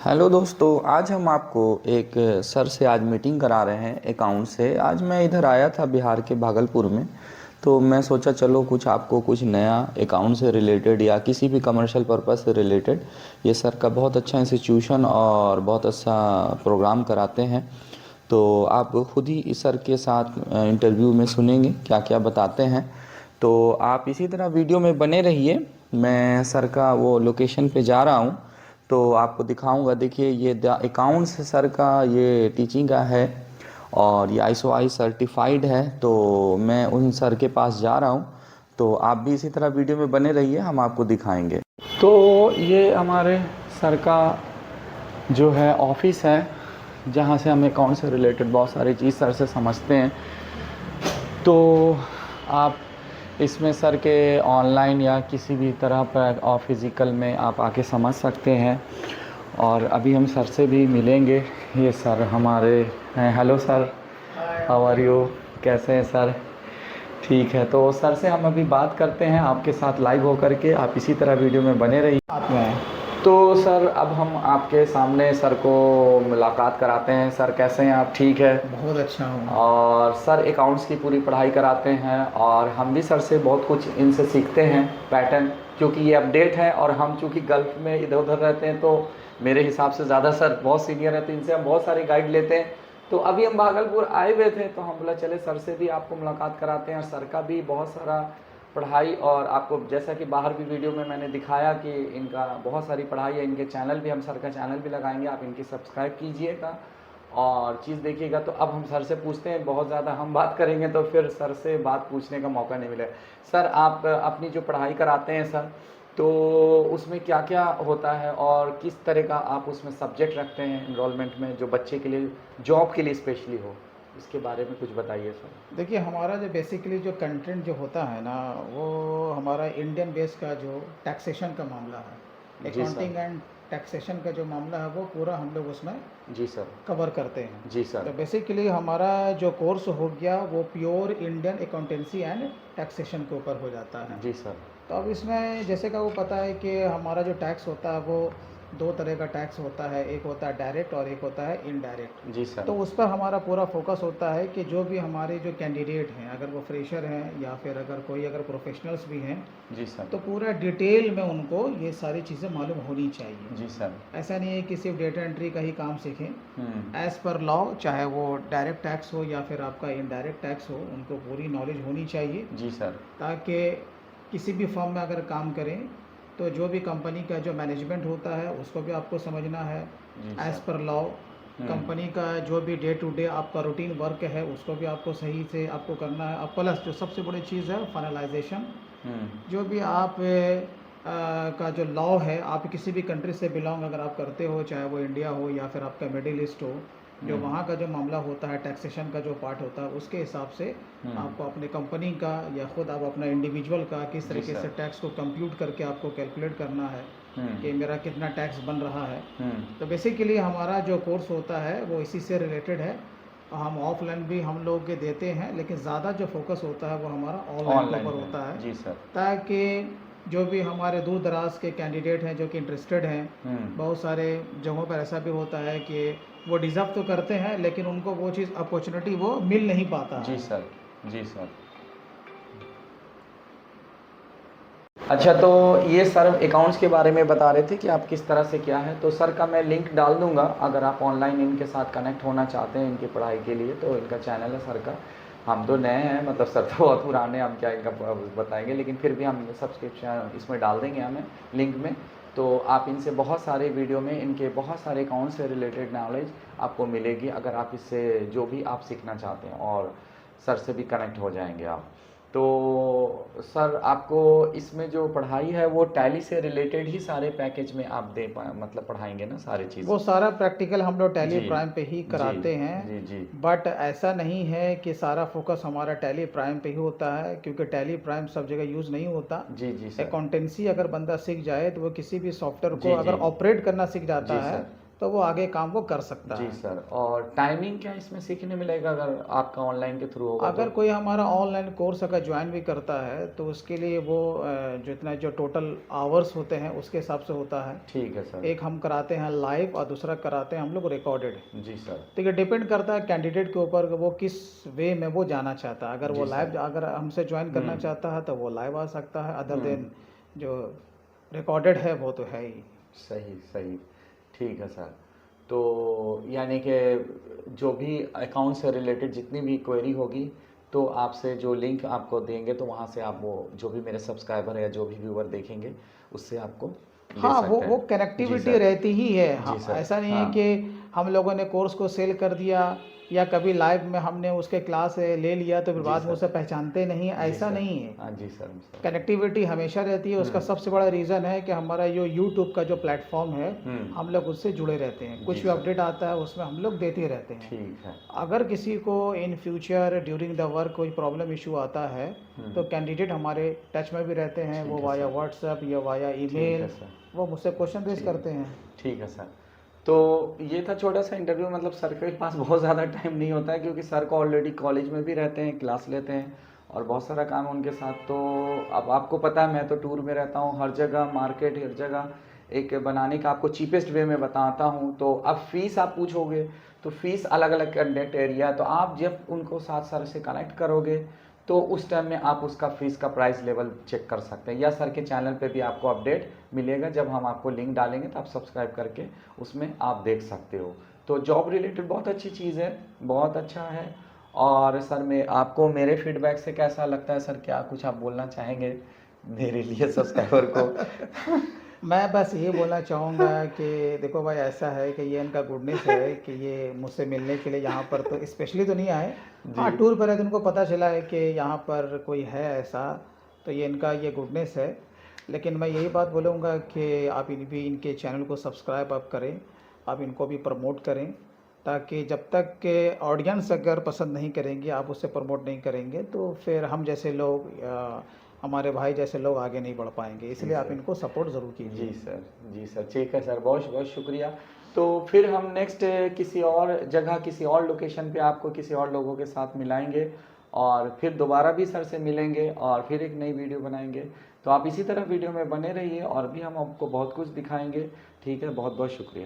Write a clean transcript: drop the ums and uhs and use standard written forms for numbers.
Hello दोस्तों, आज हम आपको एक सर से आज मीटिंग करा रहे हैं अकाउंट से। आज मैं इधर आया था बिहार के भागलपुर में, तो मैं सोचा चलो कुछ आपको कुछ नया अकाउंट से रिलेटेड या किसी भी कमर्शियल पर्पस से रिलेटेड। ये सर का बहुत अच्छा इंस्टीट्यूशन और बहुत अच्छा प्रोग्राम कराते हैं। तो आप खुद ही इस सर के साथ इंटरव्यू में सुनेंगे क्या क्या बताते हैं। तो आप इसी तरह वीडियो में बने रहिए। मैं सर का वो लोकेशन पे जा रहा हूँ, तो आपको दिखाऊंगा। देखिए, ये द अकाउंट्स सर का ये टीचिंग का है और ये ISO सर्टिफाइड है। तो मैं उन सर के पास जा रहा हूँ, तो आप भी इसी तरह वीडियो में बने रहिए, हम आपको दिखाएंगे। तो ये हमारे सर का जो है ऑफिस है, जहाँ से हम अकाउंट से रिलेटेड बहुत सारी चीज़ सर से समझते हैं। तो आप इसमें सर के ऑनलाइन या किसी भी तरह पर और फिज़िकल में आप आके समझ सकते हैं। और अभी हम सर से भी मिलेंगे। ये सर हमारे हैं। Hello sir, how are you? कैसे हैं सर? ठीक है, तो सर से हम अभी बात करते हैं आपके साथ लाइव होकर के। आप इसी तरह वीडियो में बने रहिए साथ में। तो सर, अब हम आपके सामने सर को मुलाकात कराते हैं। सर कैसे हैं आप? ठीक है, बहुत अच्छा हूँ। और सर अकाउंट्स की पूरी पढ़ाई कराते हैं और हम भी सर से बहुत कुछ इनसे सीखते हैं पैटर्न, क्योंकि ये अपडेट है। और हम चूँकि गल्फ़ में इधर उधर रहते हैं, तो मेरे हिसाब से ज़्यादा सर बहुत सीनियर हैं, तो इनसे हम बहुत सारी गाइड लेते हैं। तो अभी हम भागलपुर आए हुए थे, तो हम बोला चले सर से भी आपको मुलाकात कराते हैं। और सर का भी बहुत सारा पढ़ाई, और आपको जैसा कि बाहर भी वीडियो में मैंने दिखाया कि इनका बहुत सारी पढ़ाई है। इनके चैनल भी, हम सर का चैनल भी लगाएंगे, आप इनकी सब्सक्राइब कीजिएगा और चीज़ देखिएगा। तो अब हम सर से पूछते हैं, बहुत ज़्यादा हम बात करेंगे तो फिर सर से बात पूछने का मौका नहीं मिलेगा। सर, आप अपनी जो पढ़ाई कराते हैं सर, तो उसमें क्या क्या होता है और किस तरह का आप उसमें सब्जेक्ट रखते हैं इनरोलमेंट में, जो बच्चे के लिए जॉब के लिए स्पेशली हो, इसके बारे में कुछ बताइए सर। देखिए, हमारा जो बेसिकली जो कंटेंट जो होता है ना, वो हमारा इंडियन बेस का जो टैक्सेशन का मामला है, जी सर। अकाउंटिंग एंड टैक्सेशन का जो मामला है, वो पूरा हम लोग उसमें जी सर। कवर करते हैं। जी तो सर। बेसिकली हमारा जो कोर्स हो गया वो pure Indian accountancy and taxation के ऊपर हो जाता है। जी सर। तो अब इसमें जैसे का वो पता है कि हमारा जो टैक्स होता है वो दो तरह का टैक्स होता है, एक होता है डायरेक्ट और एक होता है इनडायरेक्ट। जी सर। तो उस पर हमारा पूरा फोकस होता है कि जो भी हमारे जो कैंडिडेट हैं, अगर वो फ्रेशर हैं या फिर अगर कोई अगर प्रोफेशनल्स भी हैं, जी सर। तो पूरा डिटेल में उनको ये सारी चीज़ें मालूम होनी चाहिए। जी सर। ऐसा नहीं है कि सिर्फ डेटा एंट्री का ही काम सीखें। हम्म। एज़ पर लॉ, चाहे वो डायरेक्ट टैक्स हो या फिर आपका इनडायरेक्ट टैक्स हो, उनको पूरी नॉलेज होनी चाहिए, जी सर। ताकि किसी भी फर्म में अगर काम करें तो जो भी कंपनी का जो मैनेजमेंट होता है उसको भी आपको समझना है। जी एज़ सर। पर लॉ, हम्म। कंपनी का जो भी डे टू डे आपका रूटीन वर्क है उसको भी आपको सही से आपको करना है। अब प्लस जो सबसे बड़ी चीज़ है फाइनलाइजेशन, हम्म। जो भी आप का जो लॉ है, आप किसी भी कंट्री से बिलोंग अगर आप करते हो, चाहे वो इंडिया हो या फिर आपका मिडिल ईस्ट हो, जो हम्म। वहाँ का जो मामला होता है, टैक्सेशन का जो पार्ट होता है, उसके हिसाब से हम्म। आपको अपने कंपनी का या खुद आप अपना इंडिविजुअल का किस जी तरीके से सर। टैक्स को कंप्यूट करके आपको कैलकुलेट करना है हम्म। कि मेरा कितना टैक्स बन रहा है। हम्म। तो बेसिकली हमारा जो कोर्स होता है वो इसी से रिलेटेड है। हम ऑफलाइन भी हम लोग के देते हैं, लेकिन ज़्यादा जो फोकस होता है वो हमारा ऑनलाइन के ऑनलाइन ऊपर पे। होता है, जी सर। ताकि जो भी हमारे दूर दराज के कैंडिडेट हैं जो कि इंटरेस्टेड हैं, हम्म। बहुत सारे जगहों पर ऐसा भी होता है कि वो डिज़र्व तो करते हैं लेकिन उनको वो चीज़ अपॉर्चुनिटी वो मिल नहीं पाता जी है। सर। जी सर। अच्छा, तो ये सर अकाउंट्स के बारे में बता रहे थे कि आप किस तरह से क्या है। तो सर का मैं लिंक डाल दूंगा, अगर आप ऑनलाइन इनके साथ कनेक्ट होना चाहते हैं इनकी पढ़ाई के लिए। तो इनका चैनल है सर का। हम तो नए हैं, मतलब सर तो बहुत पुराने हैं, हम क्या इनका बताएंगे, लेकिन फिर भी हम सब्सक्रिप्शन इसमें डाल देंगे हमें लिंक में। तो आप इनसे बहुत सारे वीडियो में इनके बहुत सारे अकाउंट से रिलेटेड नॉलेज आपको मिलेगी, अगर आप इससे जो भी आप सीखना चाहते हैं, और सर से भी कनेक्ट हो जाएंगे आप। तो सर, आपको इसमें जो पढ़ाई है वो टैली से रिलेटेड ही सारे पैकेज में आप मतलब पढ़ाएंगे ना सारी चीज़? वो सारा प्रैक्टिकल हम लोग टैली जी। प्राइम पे ही जी। कराते हैं। जी। जी। बट ऐसा नहीं है कि सारा फोकस हमारा टैली प्राइम पे ही होता है, क्योंकि टैली प्राइम सब जगह यूज़ नहीं होता। जी। जी सर। अकाउंटेंसी अगर बंदा सीख जाए तो वो किसी भी सॉफ्टवेयर को जी। अगर जी। ऑपरेट करना सीख जाता जी है सर। तो वो आगे काम वो कर सकता जी है। सर। और टाइमिंग क्या इसमें सीखने मिलेगा अगर आपका ऑनलाइन के थ्रू होगा अगर तो? कोई हमारा ऑनलाइन कोर्स अगर ज्वाइन भी करता है तो उसके लिए वो जितना जो टोटल आवर्स होते हैं उसके हिसाब से होता है। ठीक है सर। एक हम कराते हैं लाइव और दूसरा कराते हैं हम लोग रिकॉर्डेड। जी सर। तो ये डिपेंड करता है कैंडिडेट के ऊपर कि वो किस वे में वो जाना चाहता है। अगर वो जी लाइव सर। अगर हमसे ज्वाइन करना हम्म। चाहता है तो वो लाइव आ सकता है, अदर हम्म। देन जो रिकॉर्डेड है वो तो है ही। सही सही। ठीक है सर। तो यानी कि जो भी अकाउंट से रिलेटेड जितनी भी क्वेरी होगी तो आपसे जो लिंक आपको देंगे तो वहाँ से आप वो जो भी मेरे सब्सक्राइबर है या जो भी व्यूअर देखेंगे उससे आपको ले हाँ, सकते वो हैं। जी कनेक्टिविटी सर। रहती ही है। जी हाँ, सर। ऐसा नहीं है हाँ। कि हम लोगों ने कोर्स को सेल कर दिया या कभी लाइव में हमने उसके क्लास ले लिया तो फिर जी बाद में सर। उसे पहचानते नहीं, जी ऐसा सर। नहीं है। हाँ जी सर सर। कनेक्टिविटी हमेशा रहती है। उसका सबसे बड़ा रीज़न है कि हमारा जो यूट्यूब का जो प्लेटफॉर्म है, हम लोग उससे जुड़े रहते हैं। जी कुछ भी सर। अपडेट आता है उसमें हम लोग देते रहते हैं। ठीक है। अगर किसी को in future during the work कोई प्रॉब्लम इशू आता है तो कैंडिडेट हमारे टच में भी रहते हैं, वो ठीक है वाया सर। व्हाट्सएप या वाया ठीक है ईमेल सर। वो मुझसे क्वेश्चन रेज ठीक करते हैं। ठीक है सर। तो ये था छोटा सा इंटरव्यू। मतलब सर के पास बहुत ज़्यादा टाइम नहीं होता है क्योंकि सर को ऑलरेडी कॉलेज में भी रहते हैं, क्लास लेते हैं और बहुत सारा काम है उनके साथ। तो अब आपको पता है मैं तो टूर में रहता हूँ, हर जगह मार्केट, हर जगह एक बनाने का आपको चीपेस्ट वे में बताता हूँ। तो अब फीस आप पूछोगे तो फीस अलग अलग कंटेंट एरिया, तो आप जब उनको साथ सर से कनेक्ट करोगे तो उस टाइम में आप उसका फीस का प्राइस लेवल चेक कर सकते हैं, या सर के चैनल पे भी आपको अपडेट मिलेगा। जब हम आपको लिंक डालेंगे तो आप सब्सक्राइब करके उसमें आप देख सकते हो। तो जॉब रिलेटेड बहुत अच्छी चीज़ है, बहुत अच्छा है। और सर में आपको मेरे फीडबैक से कैसा लगता है सर? क्या कुछ आप बोलना चाहेंगे मेरे लिए सब्सक्राइबर को? मैं बस ये बोलना चाहूँगा कि देखो भाई, ऐसा है कि ये इनका गुडनेस है कि ये मुझसे मिलने के लिए यहाँ पर तो स्पेशली तो नहीं आए। जी। हाँ, टूर पर है तो इनको पता चला है कि यहाँ पर कोई है ऐसा, तो ये इनका ये गुडनेस है। लेकिन मैं यही बात बोलूँगा कि आप भी इनके चैनल को सब्सक्राइब आप करें, आप इनको भी प्रमोट करें, ताकि जब तक के ऑडियंस अगर पसंद नहीं करेंगे, आप उससे प्रमोट नहीं करेंगे, तो फिर हम जैसे लोग हमारे भाई जैसे लोग आगे नहीं बढ़ पाएंगे। जी इसलिए आप सर। इनको सपोर्ट ज़रूर जी कीजिए। सर। जी सर। ठीक है सर, बहुत बहुत शुक्रिया। तो फिर हम नेक्स्ट किसी और जगह, किसी और लोकेशन पे आपको किसी और लोगों के साथ मिलाएंगे और फिर दोबारा भी सर से मिलेंगे और फिर एक नई वीडियो बनाएंगे। तो आप इसी तरह वीडियो में बने रहिए और भी हम आपको बहुत कुछ दिखाएंगे। ठीक है, बहुत बहुत शुक्रिया।